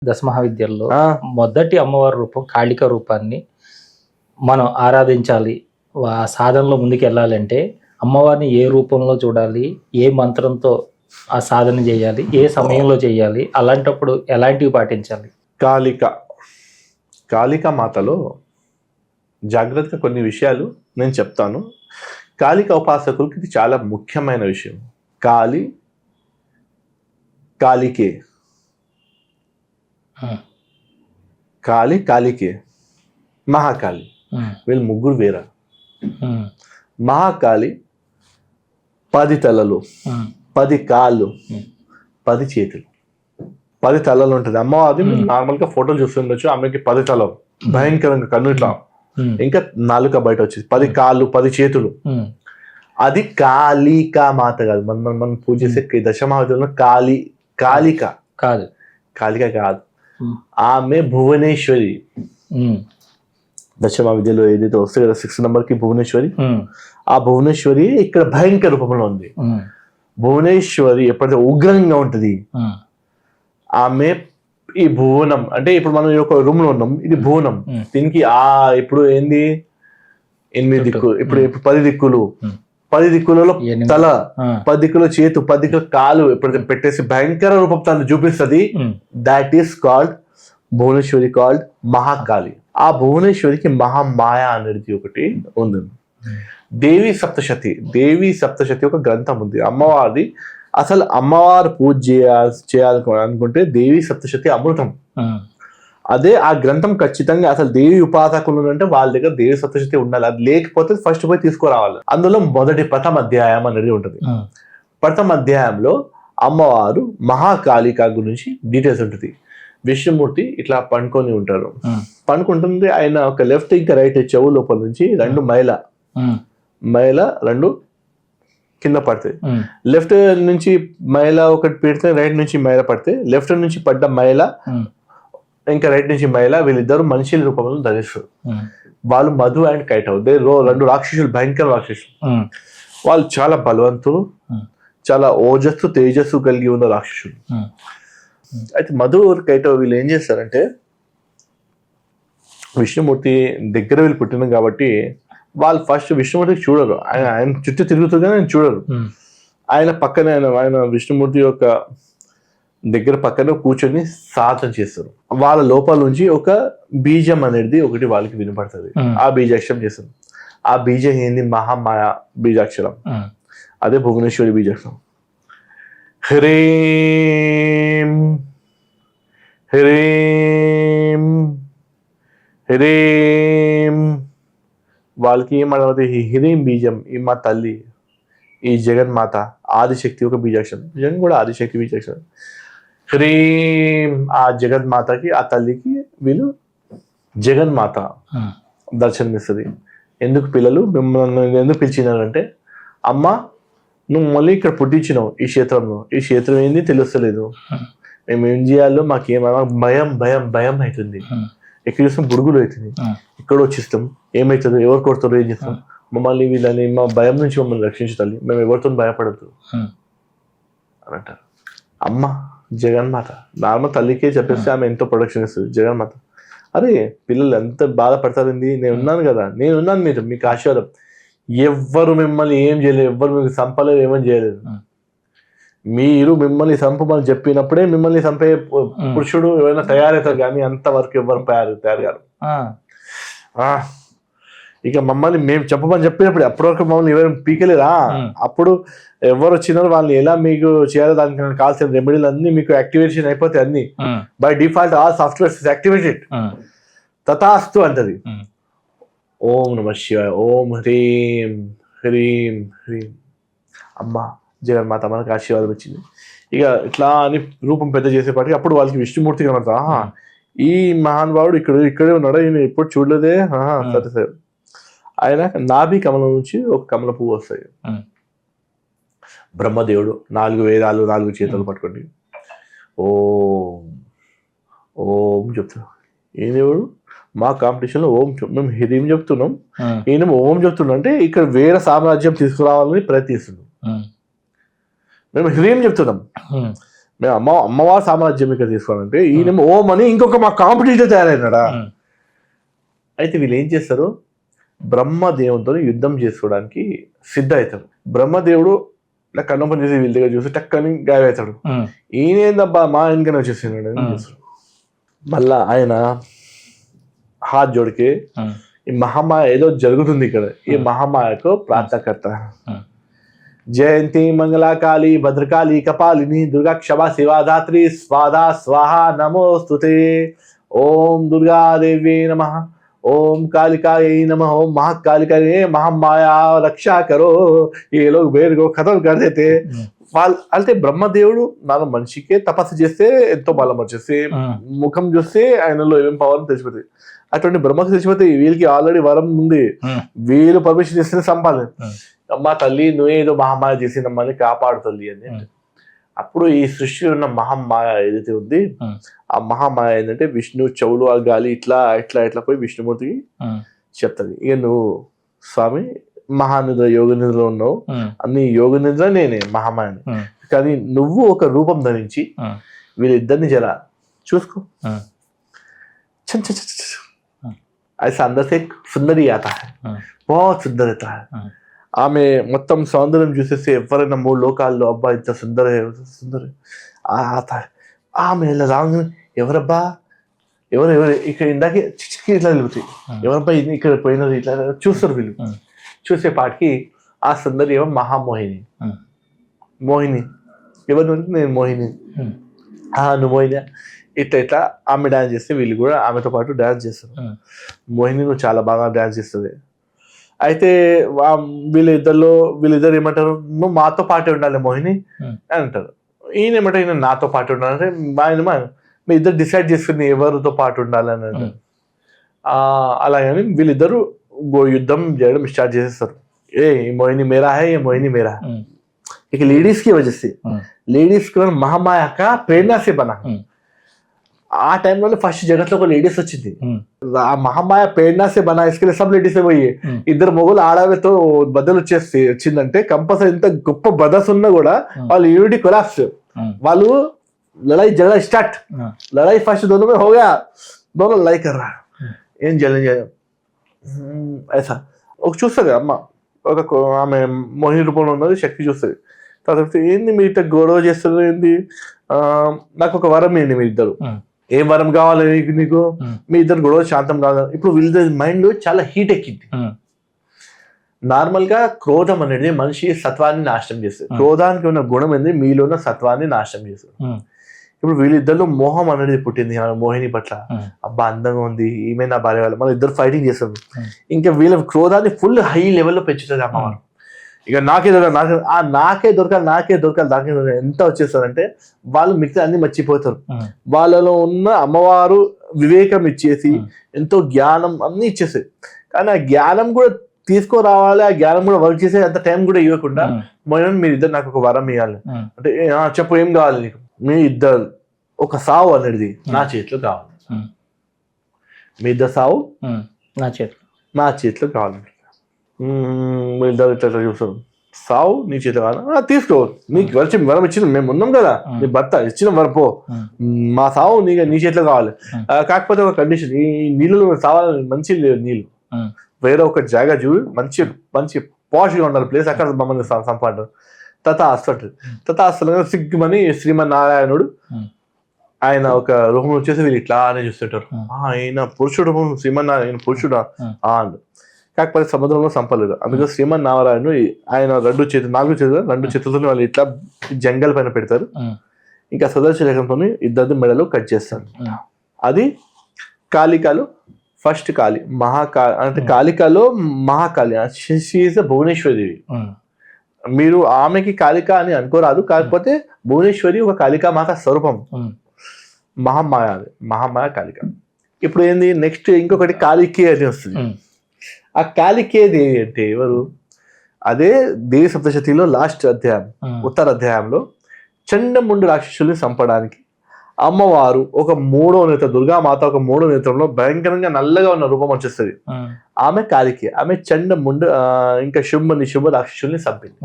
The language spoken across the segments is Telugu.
దశమహావిద్యల్లో ఆ, మొదటి అమ్మవారి రూపం కాళిక రూపాన్ని మనం ఆరాధించాలి. ఆ సాధనలో ముందుకెళ్ళాలంటే అమ్మవారిని ఏ రూపంలో చూడాలి? ఏ మంత్రంతో ఆ సాధన చేయాలి? ఏ సమయంలో చేయాలి? అలాంటప్పుడు ఎలాంటివి పాటించాలి? కాళిక కాళిక మాతలో జాగ్రత్తగా కొన్ని విషయాలు నేను చెప్తాను. కాళిక ఉపాసకులకి ఇది చాలా ముఖ్యమైన విషయం. కాళికే హ్మ్. కాళికే మహాకాళి, హ్మ్. వీళ్ళు ముగ్గురు వేరా. హ్మ్. మహాకాళి 10 తలలు, హ్మ్. 10 కాళ్ళు, హ్మ్. 10 చేతులు, 10 తలలు ఉంటుంది. అమ్మవారి మీరు నార్మల్గా ఫోటోలు చూస్తుండొచ్చు. ఆమెకి 10 తలలు, భయంకరంగా కన్ను ఇట్లా, హ్మ్. ఇంకా నాలుక బయట వచ్చేది, 10 కాళ్ళు, 10 చేతులు. హ్మ్. అది కాళికా మాత కాదు. మనం పూజ చేసే దశమహావిద్యలో కాళిక కాదు. కాళిక కాదు. హ్మ్. ఆమె భువనేశ్వరి. హ్మ్. దశమహావిద్యలో ఏదైతే వస్తుంది కదా 6 నెంబర్కి భువనేశ్వరి, హ్మ్. ఆ భువనేశ్వరి ఇక్కడ భయంకర రూపంలో ఉంది. హ్మ్. భువనేశ్వరి ఎప్పుడైతే ఉగ్రంగా ఉంటుంది, హ్మ్. ఆమె ఈ భువనం అంటే ఇప్పుడు మనం ఈ ఒక రూమ్ లో ఉన్నాం, ఇది భువనం. Hmm. దీనికి ఇప్పుడు ఏంది 8 దిక్కులు, ఇప్పుడు 10 దిక్కులు, 10 దిక్కులలో తల, 10 దిక్కుల చేతు, 10 దిక్కుల కాలు ఎప్పుడైతే పెట్టేసి భయంకర రూపం తను చూపిస్తుంది, that is called Bhuvaneshwari, called Mahakali. ఆ భువనేశ్వరికి మహామాయ అనేది ఒకటి ఉంది. దేవి సప్తశతి ఒక గ్రంథం ఉంది అమ్మవారి. అసలు అమ్మవారు పూజ చేయాలి అనుకుంటే దేవి సప్తశతి అమృతం. అదే ఆ గ్రంథం ఖచ్చితంగా అసలు దేవి ఉపాసకులు అంటే వాళ్ళ దగ్గర దేవి సప్తశతి ఉండాలి. అది లేకపోతే ఫస్ట్ పోయి తీసుకురావాలి. అందులో ప్రథమ అధ్యాయం అనేది ఉంటుంది. ప్రథమ అధ్యాయంలో అమ్మవారు మహాకాళిక గురించి డీటెయిల్స్ ఉంటుంది. విష్ణుమూర్తి ఇట్లా పండుకొని ఉంటారు. పండుకుంటుంది ఆయన ఒక లెఫ్ట్ ఇంకా రైట్ చెవు లోపల నుంచి 2 మైల 2 కింద పడతాయి. లెఫ్ట్ నుంచి మైల ఒకటి పెడితే రైట్ నుంచి మైల పడితే, లెఫ్ట్ నుంచి పడ్డ మైల ఇంకా రైట్ నుంచి మైల, వీళ్ళిద్దరు మనుషుల రూపంలో ధరిస్తారు. వాళ్ళు మధు అండ్ కైటవ్, 2 రాక్షసులు, భయంకర రాక్షసులు. వాళ్ళు చాలా బలవంతులు, చాలా ఓజస్సు తేజస్సు కలిగి ఉన్న రాక్షసులు. అయితే మధు కైటవ్ వీళ్ళు ఏం చేస్తారంటే, విష్ణుమూర్తి దగ్గర వీళ్ళు పుట్టిన కాబట్టి వాళ్ళు ఫస్ట్ విష్ణుమూర్తికి చూడరు. ఆయన చుట్టూ తిరుగుతుందని ఆయన చూడరు. ఆయన పక్కనే ఆయన విష్ణుమూర్తి యొక్క దగ్గర పక్కన కూర్చొని సాధన చేస్తారు. వాళ్ళ లోపల నుంచి ఒక బీజం అనేది ఒకటి వాళ్ళకి వినపడుతుంది. ఆ బీజాక్షరం చేస్తారు. ఆ బీజం ఏంది? మహామాయ బీజాక్షరం. అదే భువనేశ్వరి బీజాక్షరం. హ్రీం హ్రీం హ్రీం. వాళ్ళకి ఏమన్నది? ఈ హ్రీం బీజం, ఈ మా తల్లి, ఈ జగన్మాత ఆదిశక్తి ఒక బీజాక్షరం. జగన్ కూడా ఆదిశక్తి బీజాక్షరం. హ్రీం ఆ జగన్మాతకి, ఆ తల్లికి వీళ్ళు జగన్మాత దర్శనమిస్తుంది. ఎందుకు పిల్లలు మిమ్మల్ని ఎందుకు పిలిచినారంటే, అమ్మ నువ్వు మళ్ళీ ఇక్కడ పుట్టించినావు ఈ క్షేత్రంలో, ఈ క్షేత్రం ఏంది తెలుస్తలేదు, మేము ఏం చేయాలో మాకేమైనా భయం అవుతుంది. ఎక్కడ చూస్తాం బుడుగులు అవుతుంది, ఇక్కడ వచ్చిస్తాం ఏమవుతుందో, ఎవరు కొడతారో ఏం చేస్తాం, మమ్మల్ని వీళ్ళని మా భయం నుంచి మమ్మల్ని రక్షించాలి, మేము ఎవరితో భయపడద్దు అని అంటారు. అమ్మ జగన్మాత నార్మల్ తల్లికే చెప్పేస్తే ఆమె ఎంతో ప్రొడక్షన్ ఇస్తుంది. జగన్మాత అరే పిల్లలు ఎంత బాధపడతారండి, నేను ఉన్నాను కదా, నేను ఉన్నాను, మీకు ఆశీర్వాదం. ఎవ్వరు మిమ్మల్ని ఏం చేయలేదు, ఎవ్వరు మీకు చంపలేదు, ఏమని చేయలేదు. మీరు మిమ్మల్ని చంపమని చెప్పినప్పుడే మిమ్మల్ని చంపే పురుషుడు ఎవరైనా తయారవుతారు, కానీ అంతవరకు ఎవరు తయారు కాదు. ఇక మమ్మల్ని మేము చెప్పమని చెప్పినప్పుడు అప్పటివరకు మమ్మల్ని ఎవరు పీకలేదా, అప్పుడు ఎవరు వచ్చినారో వాళ్ళని ఎలా మీకు చేయాలో దానికి కావాల్సిన రెమెడీలు అన్ని మీకు యాక్టివేషన్ అయిపోతాయి. అన్ని by default all softwares activated. తథాస్తు అంటది. ఓం నమ శివాయ, ఓం హ్రీం హ్రీం హ్రీం. అమ్మ జగన్మాత మనకు ఆశీర్వాదం ఇచ్చింది. ఇక ఇట్లా అని రూపం పెద్ద చేసేపాటికి అప్పుడు వాళ్ళకి విష్ణుమూర్తి కనబడతా, ఈ మహానుభావుడు ఇక్కడే ఉన్నాడా, ఈయన ఎప్పుడు చూడలేదే. సరే సరే. ఆయన నాభి కమలం నుంచి ఒక కమల పువ్వు వస్తాయి. బ్రహ్మదేవుడు 4 వేదాలు 4 చేతులు పట్టుకోండి ఓం ఓం చెప్తున్నాం. ఈ దేవుడు మా కాంపిటీషన్ లో ఓం మేము హ్రీం చెప్తున్నాం, ఈయన ఓం చెప్తున్నాం. అంటే ఇక్కడ వేరే సామ్రాజ్యం తీసుకురావాలని ప్రయత్నిస్తున్నాం. మేము హ్రీం చెప్తున్నాం. మేము అమ్మవారి సామ్రాజ్యం ఇక్కడ తీసుకోవాలంటే ఈయన ఓం అని ఇంకొక మా కాంపిటీటర్ తయారైనాడా. అయితే వీళ్ళు ఏం చేస్తారు, బ్రహ్మదేవునితో యుద్ధం చేసుకోవడానికి సిద్ధ అవుతాడు. బ్రహ్మదేవుడు ఇలా కన్నపని చేసి వీళ్ళ దగ్గర చూసి టక్కని గాయవుతాడు. ఈయనేందబ్బా మా వెనకనే వచ్చేసినాడు అని చూస్తాడు. మళ్ళా ఆయన హాత్ జోడికి ఈ మహామాయ ఏదో జరుగుతుంది ఇక్కడ, ఈ మహామాయకు ప్రార్థకర్త. జయంతి మంగళకాళి భద్రకాళి కపాలిని దుర్గా క్షమా శివాధాత్రి స్వాదా స్వాహా నమోస్తుతే. ఓం దుర్గాదేవి నమః, ఓం कालिकायै नमः, ओम महाकालिकाये महामाया रक्षा करो. ये लोग వేరు को खत्म कर देते. వాళ్ళు అంటే బ్రహ్మదేవుడు నాన్న మనిషికే తపస్సు చేస్తే ఎంతో బలం వచ్చేసి ముఖం చూస్తే ఆయనలో ఏమేం పవర్ తెలిసిపోతుంది. అటువంటి బ్రహ్మకు తెలిసిపోతే వీళ్ళకి ఆల్రెడీ వరం ఉంది, వీళ్ళు పర్మిషన్ ఇస్తే సంపాలి. అమ్మా తల్లి నువ్వే ఏదో మహామాయ చేసి నమ్మని కాపాడు తల్లి అని. అప్పుడు ఈ సృష్టిలో ఉన్న మహామాయ ఏదైతే ఉంది, ఆ మహామాయ ఏంటంటే విష్ణు చెవులు ఆ గాలి ఇట్లా ఇట్లా ఇట్లా పోయి విష్ణుమూర్తికి చెప్తుంది, ఇక నువ్వు స్వామి మహానిద్ర యోగ నిద్రలో ఉన్నావు, అన్ని యోగ నిద్ర నేనే మహామాయని, కానీ నువ్వు ఒక రూపం ధరించి వీళ్ళిద్దరిని జర చూసుకో. ऐसा अंदर से सुंदरी आता है, बहुत सुंदर रहता है. ఆమె మొత్తం సౌందర్యం చూసేసి ఎవరైనా 3 లోకాల్లో అబ్బా ఇంత సుందర ఆమె ఇలా రాగానే ఎవరబ్బా ఎవరు ఇక్కడ ఇందాకే చిచ్చికి ఇట్లా వెళ్తాయి, ఎవరబ్బా ఇక్కడ పోయినది ఇట్లా చూస్తారు వీళ్ళు. చూసే పాటికి ఆ సుందరి ఏమో మహామోహిని. మోహిని ఎవరు, నేను మోహిని. నువ్వు మోహిని ఇట్లా ఇట్లా ఆమె డాన్స్ చేస్తే వీళ్ళు కూడా ఆమెతో పాటు డాన్స్ చేస్తారు. మోహిని నువ్వు చాలా బాగా డాన్స్ చేస్తుంది. అయితే వీళ్ళిద్దరు ఏమంటారు, నువ్వు మాతో పాటే ఉండాలి మోహిని అని అంటారు. ఈయన ఏమంటారు, ఈయన నాతో పాటు ఉండాలంటే ఆయన మీ ఇద్దరు డిసైడ్ చేసుకుని ఎవరితో పాటు ఉండాలి అని అంటారు. అలాగని వీళ్ళిద్దరు యుద్ధం చేయడం స్టార్ట్ చేసేస్తారు. ఏ మోహిని మేరా హై, ఏ మోహిని మేరా హై. ఇక లేడీస్ కి వజేసి లేడీస్ కి మహామాయ का प्रेरणा से बना. ఆ టైంలో ఫస్ట్ జగత్ లో ఒక లేడీస్ వచ్చింది, ఆ మహామాయ ప్రేరణ సే బనా, ఇసుకే సబ్ లేడీస్ పోయి ఇద్దరు మొగులు ఆడవితో బదులు వచ్చేసి వచ్చిందంటే కంపల్సరీ ఎంత గొప్ప బ్రదర్స్ ఉన్నా కూడా వాళ్ళు యూనిటీ కొలాప్స్. వాళ్ళు లడాయి జగడ స్టార్ట్, లడాయి ఫస్ట్ दोनों में हो गया, दोनों लड़ाई कर रहा है. ఏం చేయాలి ఐసా ఒక చూస్తుంది అమ్మ, ఒక ఆమె మోహిని రూపంలో ఉన్నది, శక్తి చూస్తుంది. తర్వాత ఏంది మీ ఇట్లా గొడవ చేస్తుంది, ఏంది నాకు ఒక వరం ఏంటి మీ ఇద్దరు, ఏం వరం కావాలి నీకు, మీ ఇద్దరు గొడవ శాంతం కావాలి. ఇప్పుడు వీళ్ళ మైండ్ చాలా హీట్ ఎక్కింది. నార్మల్ గా క్రోధం అనేది మనిషి సత్వాన్ని నాశనం చేస్తుంది. క్రోధానికి ఉన్న గుణం ఏంది, మీలో ఉన్న సత్వాన్ని నాశనం చేస్తుంది. ఇప్పుడు వీళ్ళిద్దరిలో మోహం అనేది పుట్టింది మోహిని పట్ల. అబ్బా అందంగా ఉంది, ఈమె నా భార్య వాళ్ళు, మన ఇద్దరు ఫైటింగ్ చేస్తారు. ఇంకా వీళ్ళ క్రోధాన్ని ఫుల్ హై లెవెల్లో పెంచుతుంది అమ్మవారు. ఇక నాకే దొరకాలి ఎంత వచ్చేస్తారంటే వాళ్ళు మిగతా అన్ని మర్చిపోతారు. వాళ్ళలో ఉన్న అమ్మవారు వివేకం ఇచ్చేసి ఎంతో జ్ఞానం అన్ని ఇచ్చేసాయి, కానీ ఆ జ్ఞానం కూడా తీసుకురావాలి, ఆ జ్ఞానం కూడా వర్క్ చేసే అంత టైం కూడా ఇవ్వకుండా మీరు ఇద్దరు నాకు ఒక వరం ఇవ్వాలి అంటే చెప్పు ఏం కావాలి నీకు, మీ ఇద్దరు ఒక సావు అనేది నా చేతిలో కావాలి, మీ ఇద్దరు సావు నా చేతిలో కావాలి. ఇద్దరు ఇట్లా చూస్తారు, సావు నీ చేతిలో కావాలి, తీసుకో, నీకు వరం ఇచ్చింది మేము ఉన్నాం కదా, నీ భర్త ఇచ్చిన వరపో, మా సావు నీ చేతిలో కావాలి. కాకపోతే ఒక కండిషన్, ఈ నీళ్ళు సావాలి మంచి నీళ్ళు, వేరే ఒక జాగా చూడు మంచి మంచి పాష్గా ఉండాలి ప్లేస్, అక్కడ మమ్మల్ని సంపాడు. తథాస్తు సిగ్గుమని శ్రీమన్నారాయణుడు ఆయన ఒక రూపం వచ్చేసి వీళ్ళు ఇట్లా అని చూస్తుంటారు, ఆయన పురుషుడు శ్రీమన్నారాయణ పురుషుడా అండ్ కాకపోతే సముద్రంలో సంపలేదు. అందుకే శ్రీమన్నారాయణుడు ఆయన 4 చేతులతో వాళ్ళు ఇట్లా జంగల్ పైన పెడతారు. ఇంకా సుదర్శన చక్రంతో ఇద్దరి మెడలు కట్ చేస్తారు. అది కాళికాలో ఫస్ట్ కాళి, మహాకాళి అంటే కాళికాలో మహాకాళి, షీఈస్ భువనేశ్వరి. మీరు ఆమెకి కాళిక అని అనుకోరాదు, కాకపోతే భువనేశ్వరి ఒక కాళికా మాత స్వరూపం, మహామాయ కాళిక. ఇప్పుడు ఏంది నెక్స్ట్ ఇంకొకటి కాళికే అని వస్తుంది. ఆ కాళికే దేవి అంటే ఎవరు, అదే దేవి సప్తశతిలో లాస్ట్ అధ్యాయం ఉత్తర అధ్యాయంలో చండముండు రాక్షసుల్ని చంపడానికి అమ్మవారు ఒక 3వ నేత్ర, దుర్గామాత ఒక 3వ నేత్రంలో భయంకరంగా నల్లగా ఉన్న రూపం వచ్చేస్తుంది. ఆమె కాళికే, ఆమె చండముండు ఇంకా శుంభ రాక్షసుల్ని చంపింది.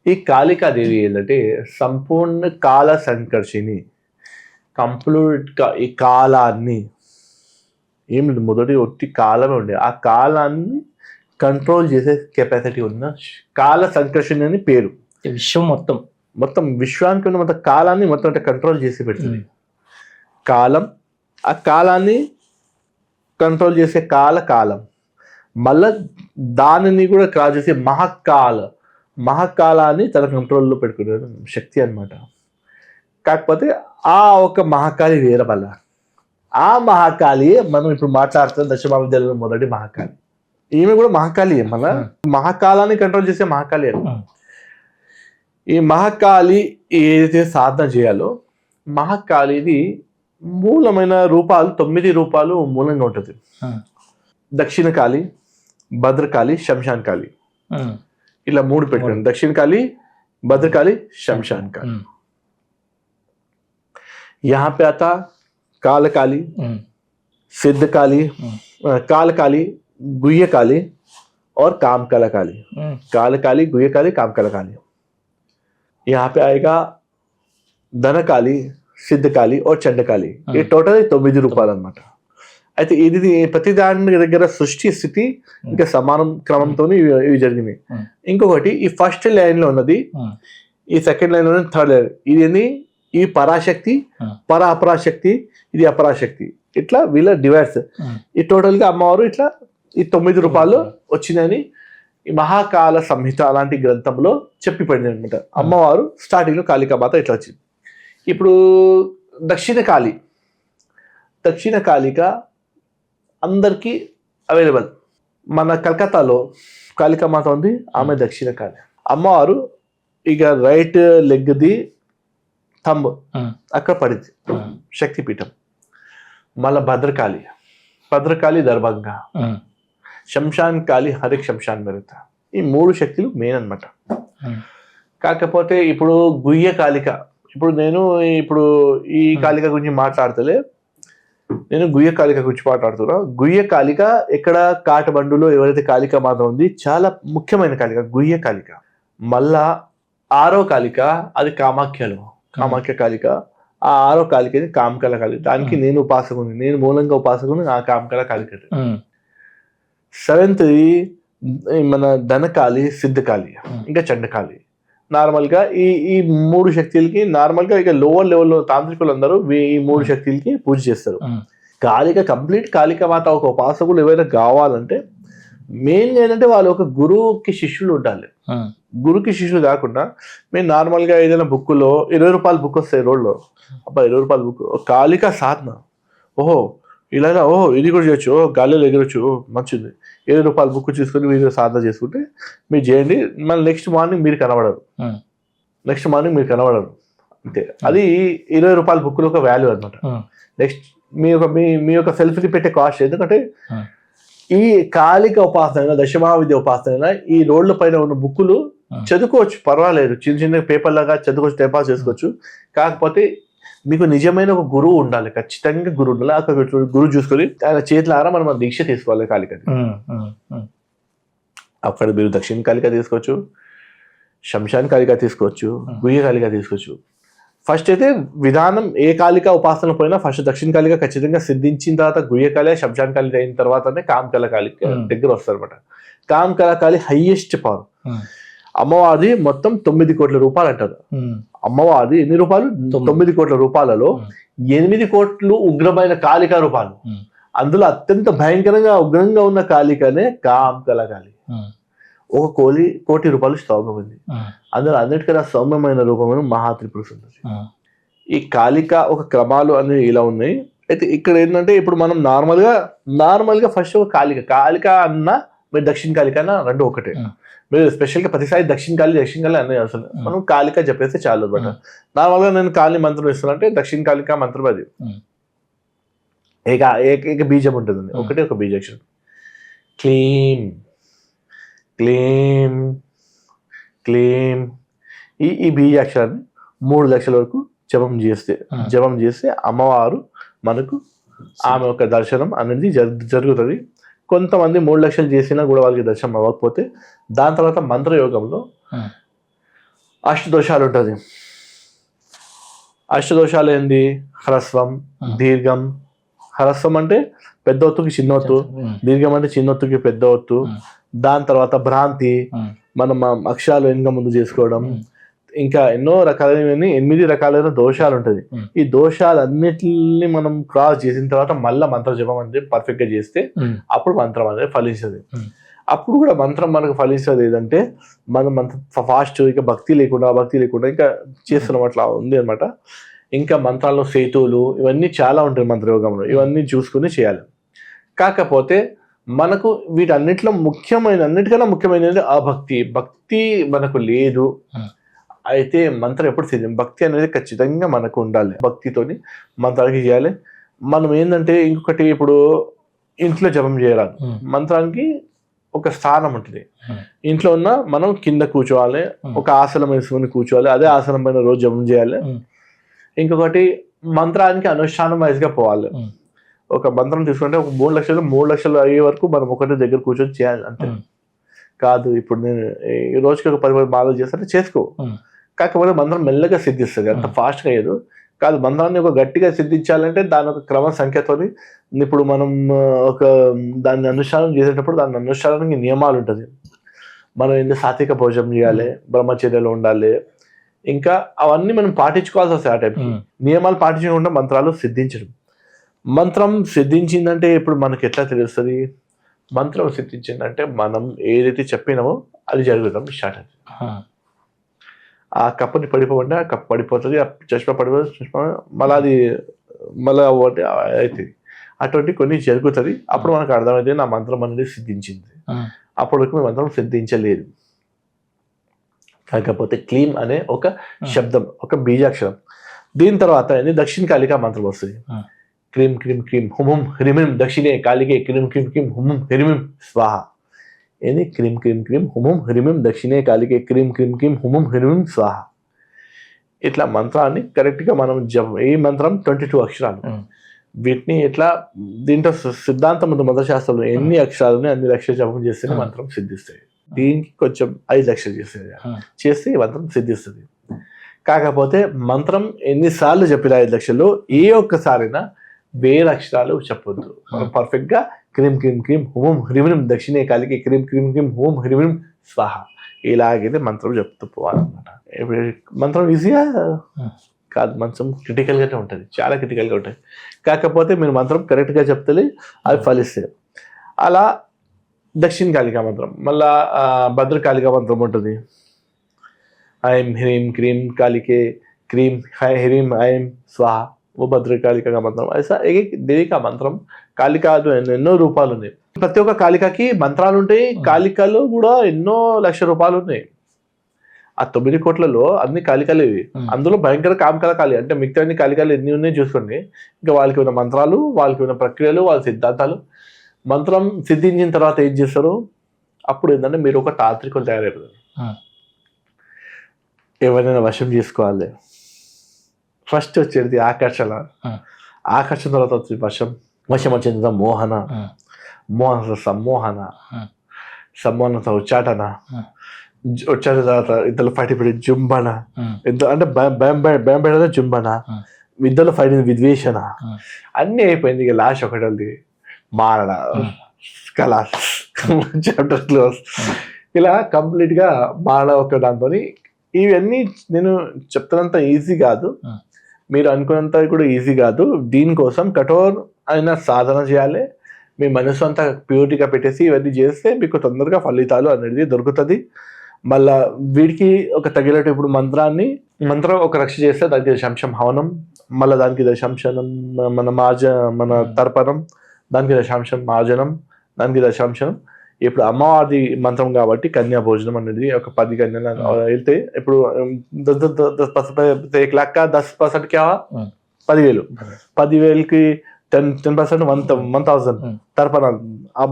ఈ కాళికాదేవి ఏంటంటే సంపూర్ణ కాల సంకర్షిని, కంప్లీట్గా ఈ కాలాన్ని ఏం లేదు, మొదటి ఒట్టి కాలమే ఉండే ఆ కాలాన్ని కంట్రోల్ చేసే కెపాసిటీ ఉన్న కాల సంకర్షణ అని పేరు. విశ్వం మొత్తం విశ్వానికి ఉన్న మొత్తం కాలాన్ని మొత్తం అంటే కంట్రోల్ చేసి పెడుతుంది. కాలం, ఆ కాలాన్ని కంట్రోల్ చేసే కాలం, మళ్ళా దానిని కూడా క్రాస్ చేసే మహాకాలాన్ని తన కంట్రోల్లో పెట్టుకునే శక్తి అన్నమాట. కాకపోతే ఆ ఒక మహాకాళి వేరే వల్ల, ఆ మహాకాళి మనం ఇప్పుడు మాట్లాడుతున్న దశమహావిద్యలో మొదటి మహాకాళి, ఈమె కూడా మహాకాళి. మన మహాకాలాన్ని కంట్రోల్ చేసే మహాకాళి అని. ఈ మహాకాళి ఏదైతే సాధన చేయాలో, మహాకాళిది మూలమైన రూపాలు 9 రూపాలు మూలంగా ఉంటుంది. దక్షిణ కాళి, భద్రకాళి, శంషాన్ కాళి, ఇలా 3 పెట్టండి. దక్షిణ కాళి, భద్రకాళి, शमशान काली. यहाँ पे आता काल काली, सिद्ध काली, काल काली, गुह्य काली और काम कला काली. काल काली, गुह्य काली, काम कला काली. यहाँ पे आएगा धन काली, సిద్ధ కాళి और చండకాళి. ఈ టోటల్ 9 రూపాయలు అనమాట. అయితే ఇది ప్రతి దాని దగ్గర సృష్టి స్థితి ఇంకా సమానం క్రమంతో ఇవి జరిగినాయి. ఇంకొకటి ఈ ఫస్ట్ లైన్ లో ఉన్నది, ఈ సెకండ్ లైన్ లో ఉన్నది, థర్డ్ లైన్ ఇది ఈ పరాశక్తి, అపరాశక్తి, ఇది అపరాశక్తి, ఇట్లా వీళ్ళ డివైడ్స్. ఈ టోటల్ గా అమ్మవారు ఇట్లా ఈ 9 రూపాయలు వచ్చిందని ఈ మహాకాల సంహిత అలాంటి గ్రంథంలో చెప్పి పడింది అనమాట. అమ్మవారు స్టార్టింగ్ లో కాళికామాత ఇట్లా వచ్చింది. ఇప్పుడు దక్షిణ కాళిక అందరికీ అవైలబుల్. మన కలకత్తాలో కాళికామాత ఉంది, ఆమె దక్షిణ కాళి. అమ్మవారు ఇక రైట్ లెగ్ది థంబ్ అక్కడ పడింది శక్తిపీఠం. మళ్ళా భద్రకాళి దర్భంగా, శంషాన్ కాళి హరిక్ శంషాన్ మెరుత. ఈ 3 శక్తులు మెయిన్ అనమాట. కాకపోతే ఇప్పుడు గుయ్య కాళిక, నేను ఈ కాళిక గురించి మాట్లాడతలే, నేను గుయ్య కాళిక గురించి మాట్లాడుతున్నా. గుయ్య కాళిక ఎక్కడ కాటబండులో ఎవరైతే కాళిక మాత ఉంది, చాలా ముఖ్యమైన కాళిక గుయ్య కాళిక. మళ్ళా 6వ కాళిక అది కామాఖ్య కాళిక. ఆ 6వ కాళిక కామకల కాళిక. దానికి నేను మూలంగా ఉపాసకుని ఆ కామకల కాళిక. 7th మన ధనకాళి, సిద్ధకాళి, ఇంకా చండకాళి. నార్మల్ గా ఈ 3 శక్తులకి నార్మల్ గా ఇక లోవర్ లెవెల్లో తాంత్రికులు అందరూ ఈ 3 శక్తులకి పూజ చేస్తారు. కాళిక కంప్లీట్ కాళిక మాత ఒక ఉపాసకులు ఎవరైనా కావాలంటే మెయిన్ ఏంటంటే వాళ్ళు ఒక గురువుకి శిష్యులు ఉండాలి. గురువుకి శిష్యులు కాకుండా మేము నార్మల్ గా ఏదైనా బుక్కులో 20 రూపాయల బుక్ వస్తాయి రోడ్లో, అబ్బా 20 రూపాయల బుక్ కాళిక సాధన, ఇలాగా ఇది కూడా చేయొచ్చు, గాలిలో ఎగరొచ్చు, మంచిది, 20 రూపాయల బుక్ తీసుకొని మీరు సాధన చేసుకుంటే మీరు చేయండి, మళ్ళీ నెక్స్ట్ మార్నింగ్ మీరు కనబడరు అంతే. అది 20 రూపాయల బుక్లో ఒక వాల్యూ అనమాట. నెక్స్ట్ మీ యొక్క సెల్ఫ్కి పెట్టే కాస్ట్. ఎందుకంటే ఈ కాళిక ఉపాసన, దశమహావిద్య ఉపాసన ఈ రోడ్ల పైన ఉన్న బుక్కులు చదువుకోవచ్చు, పర్వాలేదు, చిన్న పేపర్ లాగా చదువుకోవచ్చు, టైం పాస్ చేసుకోవచ్చు. కాకపోతే మీకు నిజమైన ఒక గురువు ఉండాలి, ఖచ్చితంగా గురువు ఉండాలి. గురువు చూసుకొని ఆయన చేతులారా మనం దీక్ష తీసుకోవాలి కాళికని. అక్కడ మీరు దక్షిణ కాళిక తీసుకోవచ్చు, శంషాన్ కాళిక తీసుకోవచ్చు, గుయ్య కాళిక తీసుకోవచ్చు. ఫస్ట్ అయితే విధానం ఏ కాళిక ఉపాసన పోయినా ఫస్ట్ దక్షిణ కాళిక ఖచ్చితంగా సిద్ధించిన తర్వాత గుయ్య కాళి, శంషాన్ కాళి అయిన తర్వాతనే కామకల కాళిక దగ్గర వస్తారు అనమాట. కామకల కాళి హైయెస్ట్ పవర్. అమ్మవారిది మొత్తం 9 కోట్ల రూపాయలు అంటారు. అమ్మవారిది ఎన్ని రూపాయలు? 9 కోట్ల రూపాయలలో 8 కోట్లు ఉగ్రమైన కాళికా రూపాయలు. అందులో అత్యంత భయంకరంగా ఉగ్రంగా ఉన్న కాళికనే కామకల కాళి. 1 కోటి రూపాయలు స్తోమం ఉంది. అందులో అన్నిటికన్నా సౌమ్యమైన రూపమైన మహాత్రిపుర సుందరి. ఈ కాళిక ఒక క్రమాలు అనేవి ఇలా ఉన్నాయి. అయితే ఇక్కడ ఏంటంటే ఇప్పుడు మనం నార్మల్ గా ఫస్ట్ ఒక కాళిక అన్న మీరు దక్షిణ కాళిక అన్న రెండు ఒకటే. మీరు స్పెషల్ గా ప్రతిసారి దక్షిణ కాళి అన్నీ అసలు మనం కాళిక చెప్పేస్తే చాలు అనమాట. నార్మల్ గా నేను కాళి మంత్రం ఇస్తున్నా అంటే దక్షిణ కాళిక మంత్రం అది ఏక బీజం ఉంటుంది, ఒకటే ఒక బీజాక్షరం. క్లీం క్లీం క్లీం ఈ బీజాక్షరాన్ని 3 లక్షల వరకు జపం చేస్తే అమ్మవారు మనకు ఆమె యొక్క దర్శనం అనేది జరుగుతుంది. కొంతమంది 3 లక్షలు చేసినా కూడా వాళ్ళకి దర్శనం అవ్వకపోతే దాని తర్వాత మంత్రయోగంలో అష్టదోషాలు ఉంటుంది. అష్టదోషాలు ఏంది? హ్రస్వం, దీర్ఘం. హ్రస్వం అంటే పెద్ద ఒత్తుకి చిన్న ఒత్తు, దీర్ఘం అంటే చిన్న ఒత్తుకి పెద్ద ఒత్తు. దాని తర్వాత భ్రాంతి, మనం అక్షరాలు వెనుక ముందు చేసుకోవడం. ఇంకా ఎన్నో రకాలైన 8 రకాలైన దోషాలు ఉంటుంది. ఈ దోషాలన్నిటిని మనం క్రాస్ చేసిన తర్వాత మళ్ళీ మంత్ర జపం అనేది పర్ఫెక్ట్ గా చేస్తే అప్పుడు మంత్రం అనేది ఫలించదు. అప్పుడు కూడా మంత్రం మనకు ఫలించదు ఏదంటే మనం అంత ఫాస్ట్ ఇక భక్తి లేకుండా ఇంకా చేస్తున్నాం అట్లా ఉంది అనమాట. ఇంకా మంత్రాల్లో సేతువులు ఇవన్నీ చాలా ఉంటాయి మంత్రయోగంలో, ఇవన్నీ చూసుకుని చేయాలి. కాకపోతే మనకు అన్నిటికన్నా ముఖ్యమైనది అభక్తి. భక్తి మనకు లేదు అయితే మంత్రం ఎప్పుడు చేయాలి? భక్తి అనేది ఖచ్చితంగా మనకు ఉండాలి. భక్తితోని మంత్రానికి చేయాలి. మనం ఏంటంటే ఇంకొకటి, ఇప్పుడు ఇంట్లో జపం చేయరాదు. మంత్రానికి ఒక స్థానం ఉంటుంది. ఇంట్లో ఉన్న మనం కింద కూర్చోవాలి, ఒక ఆసనం వేసుకొని కూర్చోవాలి, అదే ఆసనం పైన రోజు జపం చేయాలి. ఇంకొకటి మంత్రానికి అనుష్ఠానం వైజ్గా పోవాలి. ఒక మంత్రం తీసుకుంటే ఒక 3 లక్షలు అయ్యే వరకు మనం ఒకటి దగ్గర కూర్చొని చేయాలి అంతే. కాదు ఇప్పుడు నేను ఈ రోజుకి ఒక 10 మాలలు చేస్తే చేసుకో. కాకపోతే మంత్రం మెల్లగా సిద్ధిస్తుంది, అంత ఫాస్ట్గా అయ్యేది కాదు. మంత్రాన్ని ఒక గట్టిగా సిద్ధించాలంటే దాని ఒక క్రమ సంఖ్యతోని, ఇప్పుడు మనం దాన్ని అనుష్ఠానం చేసేటప్పుడు దాని అనుష్ఠానానికి నియమాలు ఉంటుంది. మనం ఏంటి సాత్విక భోజనం చేయాలి, బ్రహ్మచర్యలో ఉండాలి, ఇంకా అవన్నీ మనం పాటించుకోవాల్సి వస్తాయి. ఆ టైంకి నియమాలు పాటించకుండా మంత్రాలు సిద్ధించడం. మంత్రం సిద్ధించిందంటే ఇప్పుడు మనకి ఎట్లా తెలుస్తుంది? మంత్రం సిద్ధించిందంటే మనం ఏదైతే చెప్పినామో అది జరుగుతాం స్టార్ట్ అవుతుంది. ఆ కప్పుని పడిపోకుండా ఆ కప్పు పడిపోతుంది, ఆ చష్మా పడిపోతుంది, మళ్ళీ అవుతుంది. అటువంటి కొన్ని జరుగుతుంది. అప్పుడు మనకు అర్థమైతే నా మంత్రం అనేది సిద్ధించింది. అప్పటికి మంత్రం సిద్ధించలేదు. కాకపోతే క్లీం అనే ఒక శబ్దం, ఒక బీజాక్షరం. దీని తర్వాత దక్షిణ కాళికా మంత్రం వస్తుంది. క్రీం క్రీం క్రీం హుముం హ్రీమిం దక్షిణే కాళికే క్రీం క్రీం క్రీం హుముం హ్రీమిం స్వాహ. ఏది? క్రీం క్రీం క్రీం హుముం హ్రీమిం దక్షిణే కాళికే క్రీం క్రీం క్రీం హుముం హ్రీమిం స్వాహ. ఇట్లా మంత్రాన్ని కరెక్ట్గా మనం ఈ మంత్రం 22 అక్షరాలు. వీటిని ఇట్లా దీంట్లో సిద్ధాంతం ఉంది మంత్రశాస్త్రంలో, ఎన్ని అక్షరాలని అన్ని లక్షలు జపం చేస్తేనే మంత్రం సిద్ధిస్తాయి. దీనికి కొంచెం 5 లక్షలు చేస్తే ఈ మంత్రం సిద్ధిస్తుంది. కాకపోతే మంత్రం ఎన్నిసార్లు చెప్పిన 5 లక్షలు ఏ ఒక్కసారైనా వేరే అక్షరాలు చెప్పొద్దు. మనం పర్ఫెక్ట్ గా క్రీం క్రీం క్రీం హోం హ్రీమిం దక్షిణే కాళికే క్రీం క్రీం క్రీం హోం హ్రీమిం స్వాహ ఇలాగైతే మంత్రం చెప్తూ పోవాలన్నమాట. మంత్రం ఈజీగా కాదు, మంత్రం క్రిటికల్ గానే ఉంటుంది, చాలా క్రిటికల్ గా ఉంటుంది. కాకపోతే మీరు మంత్రం కరెక్ట్ గా చెప్తే అవి ఫలిస్తాయి. అలా దక్షిణ కాళికా మంత్రం, మళ్ళా భద్రకాళికా మంత్రం ఉంటుంది. ఐం హ్రీం క్రీం కాళికే क्रीम ह्रीम ऐम स्वाहा वो భద్రకాళిక మంత్రం. ऐसा एक देवी का మంత్రం. కాళికాలు ఎన్నో రూపాలు ఉన్నాయి. ప్రతి ఒక్క కాళికకి మంత్రాలు ఉంటాయి. కాళికలో కూడా ఎన్నో లక్ష రూపాయలు ఉన్నాయి. ఆ 9 కోట్లలో అన్ని కాళికలు ఇవి. అందులో భయంకర కామకల కాళి అంటే మిగతా అన్ని కాళికలు ఎన్ని ఉన్నాయి చూసుకోండి. ఇంకా వాళ్ళకి ఉన్న మంత్రాలు, వాళ్ళకి ఉన్న ప్రక్రియలు, వాళ్ళ సిద్ధాంతాలు. మంత్రం సిద్ధించిన తర్వాత ఏం చేస్తారు? అప్పుడు ఏంటంటే మీరు ఒక తాంత్రికులు తయారైపోతారు. ఎవరైనా వశం చేసుకోవాలి. ఫస్ట్ వచ్చేది ఆకర్షణ. ఆకర్షణ తర్వాత వచ్చి వశం. వశం వచ్చిన తర్వాత మోహన. మోహన సమ్మోహన. సమ్మోహన ఉచ్చాటన. వచ్చాట తర్వాత ఇద్దరు ఫైట్ పెట్టి జుంబన. ఇద్దరు అంటే భయం పెడితే జుంబన. ఇద్దరు ఫైట్ విద్వేషణ. అన్నీ అయిపోయింది. ఇక లాస్ట్ ఒకటి మారణ కలాస్ చాప్టర్ క్లోజ్. ఇలా కంప్లీట్ గా మారణ ఒక దాంతో. ఇవన్నీ నేను చెప్తున్నంత ఈజీ కాదు, మీరు అనుకున్నంత కూడా ఈజీ కాదు. దీనికోసం కఠోర్ అయిన సాధన చేయాలి. మీ మనసు అంతా ప్యూరిటీగా పెట్టేసి ఇవన్నీ చేస్తే మీకు తొందరగా ఫలితాలు అనేది దొరుకుతుంది. మళ్ళా వీడికి ఒక తగినట్టు ఇప్పుడు మంత్రం ఒక రక్ష చేస్తే దానికి దశాంశం హవనం, మళ్ళీ దానికి దశాంశనం మన తర్పణం, దానికి దశాంశం మార్జనం, దానికి దశాంశం. ఇప్పుడు అమ్మవారి మంత్రం కాబట్టి కన్యా భోజనం అనేది ఒక 10 కన్యలు వెళ్తే ఇప్పుడు 10% క్యా 10,000. 10,000కి 10% 1,000 తర్పణ.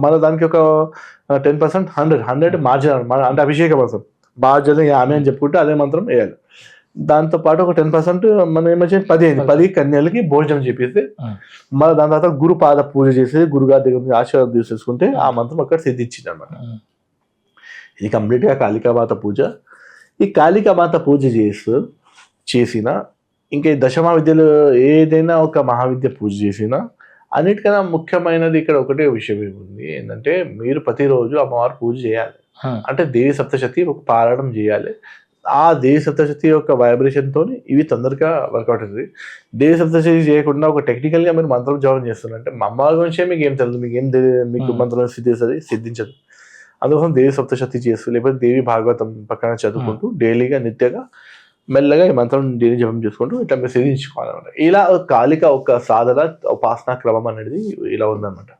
మన దానికి ఒక 10% 100 మార్జనం అంటే అభిషేక మంత్రం. మార్జనం ఆమె అని చెప్పుకుంటే అదే మంత్రం వేయాలి. దాంతో పాటు ఒక 10% మనం ఏమొచ్చింది 10 కన్యలకి భోజనం చేపిస్తే, మళ్ళీ దాని తర్వాత గురు పాద పూజ చేసి గురుగారి దగ్గర ఆశీర్వాదం తీసేసుకుంటే ఆ మంత్రం అక్కడ సిద్ధించింది అనమాట. ఇది కంప్లీట్ గా కాళికామాత పూజ. ఈ కాళికామాత పూజ చేసిన ఇంకా ఈ దశమ విద్యలు ఏదైనా ఒక మహావిద్య పూజ చేసినా అన్నిటికన్నా ముఖ్యమైనది ఇక్కడ ఒకటే విషయం ఏముంది ఏంటంటే మీరు ప్రతిరోజు అమ్మవారు పూజ చేయాలి. అంటే దేవి సప్తశతి ఒక పారాయణం చేయాలి. ఆ దేవి సప్తశతి యొక్క వైబ్రేషన్ తోని ఇవి తొందరగా వర్కౌట్ అవుతుంది. దేవి సప్తశతి చేయకుండా ఒక టెక్నికల్ గా మీరు మంత్రం జపం చేస్తున్నారంటే అమ్మవారి గురించే మీకు ఏం తెలియదు, మీకు ఏం మీకు మంత్రం సిద్ధించదు. అందుకోసం దేవి సప్తశతి చేస్తూ లేకపోతే దేవి భాగవతం పక్కన చదువుకుంటూ డైలీగా నిత్యంగా మెల్లగా ఈ మంత్రం దేని జపం చేసుకుంటూ ఇట్లా మీరు సిద్ధించుకోవాలన్నమాట. ఇలా కాళిక ఒక సాధన ఉపాసనా క్రమం అనేది ఇలా ఉందన్నమాట.